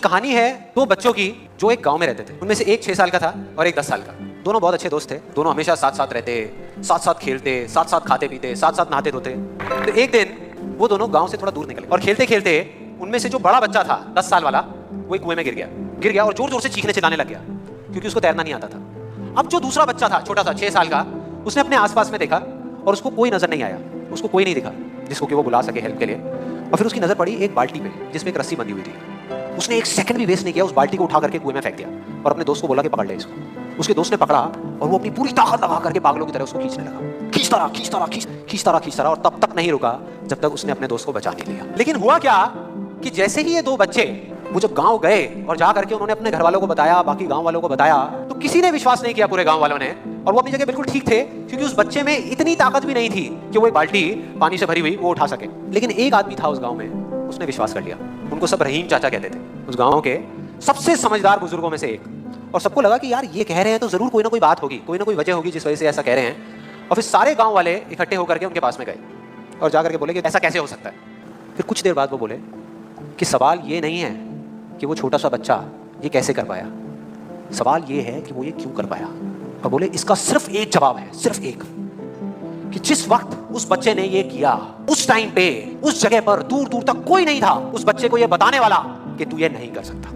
कहानी है दो बच्चों की जो एक गांव में रहते थे। उनमें से एक 6 साल का था और एक 10 साल का। दोनों बहुत अच्छे दोस्त थे। दोनों हमेशा साथ साथ रहते, साथ साथ खेलते, साथ साथ खाते पीते, साथ साथ नहाते धोते। तो एक दिन वो दोनों गांव से थोड़ा दूर निकले और खेलते खेलते उनमें से जो बड़ा बच्चा था 10 साल वाला, वो एक कुएं में गिर गया और जोर जोर से चीखने चिल्लाने लग गया क्योंकि उसको तैरना नहीं आता था। अब जो दूसरा बच्चा था छोटा सा 6 साल का, उसने अपने आसपास में देखा और उसको कोई नजर नहीं आया, उसको कोई नहीं दिखा जिसको कि वो बुला सके हेल्प के लिए। और फिर उसकी नजर पड़ी एक बाल्टी पे जिसमें एक रस्सी बंधी हुई थी। उसने एक सेकंड भी वेस्ट नहीं किया, उस बाल्टी को उठा करके कुएं में फेंक दिया और अपने दोस्त को बोला कि पकड़ ले इसको। उसके दोस्त ने पकड़ा और वो अपनी पूरी ताकत लगा करके पागलों की तरह उसको खींचने लगा, खींचता रहा और तब तक नहीं रुका जब तक उसने अपने दोस्त को बचा नहीं लिया। लेकिन हुआ क्या कि जैसे ही ये दो बच्चे वो जब गांव गए और जा करके उन्होंने अपने घर वालों को बताया, बाकी गांव वालों को बताया, तो किसी ने विश्वास नहीं किया, पूरे गांव वालों ने। और वो अपनी जगह बिल्कुल ठीक थे क्योंकि उस बच्चे में इतनी ताकत भी नहीं थी कि वो एक बाल्टी पानी से भरी हुई वो उठा सके। लेकिन एक आदमी था उस गांव में, उसने विश्वास कर लिया। उनको सब रहीम चाचा कहते थे, उस गांव के सबसे समझदार बुजुर्गों में से एक। और सबको लगा कि यार ये कह रहे हैं तो जरूर कोई ना कोई बात होगी, कोई ना कोई वजह होगी जिस वजह से ऐसा कह रहे हैं। और फिर सारे गांव वाले इकट्ठे होकर के उनके पास में गए और जाकर के बोले कि ऐसा कैसे हो सकता है। फिर कुछ देर बाद वो बोले कि सवाल ये नहीं है कि वो छोटा सा बच्चा ये कैसे कर पाया, सवाल ये है कि वो ये क्यों कर पाया। और बोले इसका सिर्फ एक जवाब है, सिर्फ एक, कि जिस वक्त उस बच्चे ने ये किया उस टाइम पे उस जगह पर दूर दूर तक कोई नहीं था उस बच्चे को ये बताने वाला कि तू ये नहीं कर सकता।